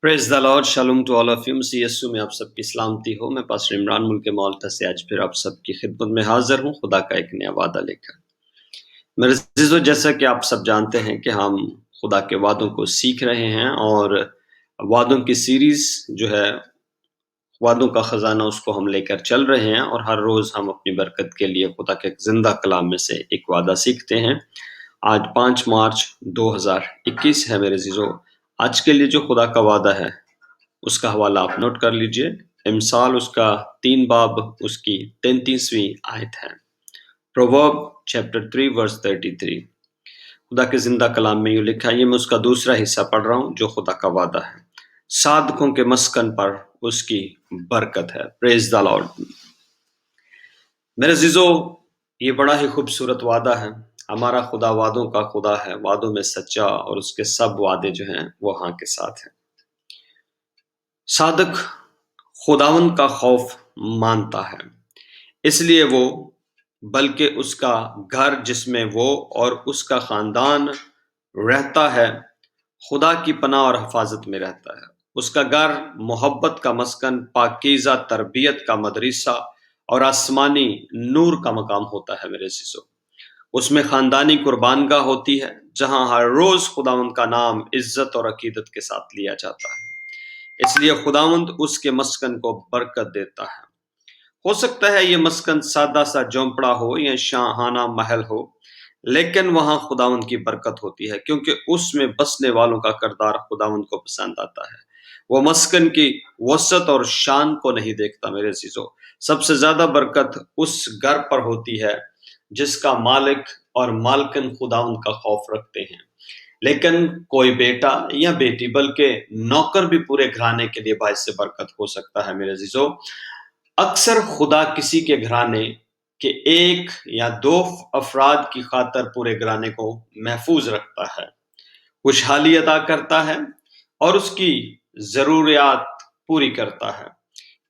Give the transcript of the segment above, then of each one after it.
Praise the Lord, shalom to all of you. मसीह यीशु में आप सबकी सलामती हो। मैं पास्टर इमरान मुल्क माल्टा से आज फिर आप सबकी खिदमत में हाजिर हूँ, खुदा का एक नया वादा लेकर। मेरे अज़ीज़ों, जैसा कि आप सब जानते हैं कि हम खुदा के वादों को सीख रहे हैं और वादों की सीरीज जो है, वादों का खजाना, उसको हम लेकर चल रहे हैं और हर रोज हम अपनी बरकत के लिए खुदा के जिंदा कलाम में से एक वादा सीखते हैं। आज 5 मार्च 2021 है मेरे अज़ीज़ों। आज के लिए जो खुदा का वादा है उसका हवाला आप नोट कर लीजिए। इमसाल उसका 3 बाब उसकी 33वीं आयत है। Proverb chapter 3 verse 33। खुदा के जिंदा कलाम में यूँ लिखा है, ये मैं उसका दूसरा हिस्सा पढ़ रहा हूँ, जो खुदा का वादा है। साधकों के मस्कन पर उसकी बरकत है। Praise the Lord. मेरे अज़ीज़ों, ये बड़ा ही खूबसूरत वादा है। हमारा खुदा वादों का खुदा है, वादों में सच्चा, और उसके सब वादे जो हैं वो हाँ के साथ हैं। साधक खुदावंद का खौफ मानता है, इसलिए वो, बल्कि उसका घर जिसमें वो और उसका खानदान रहता है, खुदा की पनाह और हिफाजत में रहता है। उसका घर मोहब्बत का मस्कन, पाकीज़ा तरबियत का मदरसा और आसमानी नूर का मकाम होता है। मेरे अज़ीज़ों, उसमें खानदानी कुर्बानगाह होती है, जहां हर रोज खुदावंद का नाम इज्जत और अकीदत के साथ लिया जाता है। इसलिए खुदावंद उसके मस्कन को बरकत देता है। हो सकता है ये मस्कन सादा सा झोंपड़ा हो या शाहाना महल हो, लेकिन वहां खुदावंद की बरकत होती है, क्योंकि उसमें बसने वालों का किरदार खुदावंद को पसंद आता है। वो मस्कन की वसत और शान को नहीं देखता। मेरे अज़ीज़ों, सबसे ज्यादा बरकत उस घर पर होती है जिसका मालिक और मालकिन खुदावंद का खौफ रखते हैं। लेकिन कोई बेटा या बेटी, बल्कि नौकर भी पूरे घराने के लिए बायस से बरकत हो सकता है। मेरे अज़ीज़ों, अक्सर खुदा किसी के घराने के 1 या 2 अफराद की खातर पूरे घराने को महफूज रखता है, खुशहाली अदा करता है और उसकी जरूरियात पूरी करता है,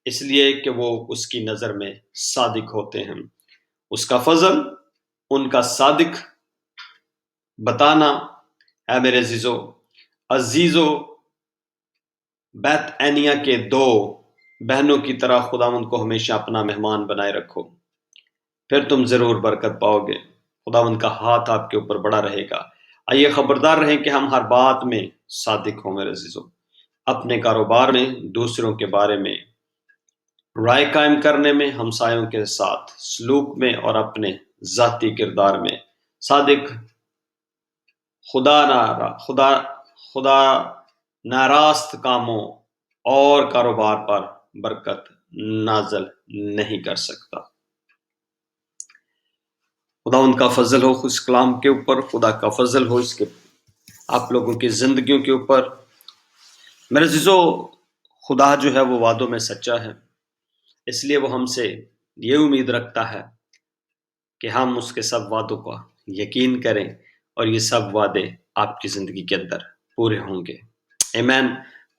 इसलिए कि वो उसकी नजर में सादिक होते हैं। उसका फजल उनका सादिक बताना है। मेरे अजीजों, बैत एनिया के 2 बहनों की तरह खुदावंद को हमेशा अपना मेहमान बनाए रखो, फिर तुम जरूर बरकत पाओगे। खुदावंद का हाथ आपके ऊपर बड़ा रहेगा। आइए खबरदार रहें कि हम हर बात में सादिक हों। मेरे अज़ीज़ों, अपने कारोबार में, दूसरों के बारे में राय कायम करने में, हमसायों के साथ सलूक में और अपने जाती किरदार में सादिक खुदा नारास्त कामों और कारोबार पर बरकत नाजल नहीं कर सकता। खुदा उनका फजल हो उस कलाम के ऊपर, खुदा का फजल हो इसके आप लोगों की जिंदगियों के ऊपर। मेरे अज़ीज़ों, खुदा जो है वो वादों में सच्चा है, इसलिए वो हमसे ये उम्मीद रखता है कि हम उसके सब वादों का यकीन करें और ये सब वादे आपकी जिंदगी के अंदर पूरे होंगे। आमीन।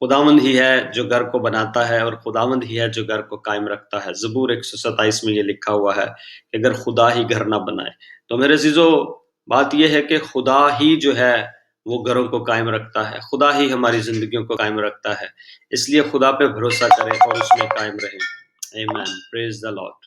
खुदावंद ही है जो घर को बनाता है और खुदावंद ही है जो घर को कायम रखता है। ज़बूर 127 में ये लिखा हुआ है कि अगर खुदा ही घर ना बनाए, तो मेरे अज़ीज़ों, बात यह है कि खुदा ही जो है वो घरों को कायम रखता है, खुदा ही हमारी जिंदगियों को कायम रखता है। इसलिए खुदा पे भरोसा करें और उसमें कायम रहें। आमीन। Praise the Lord.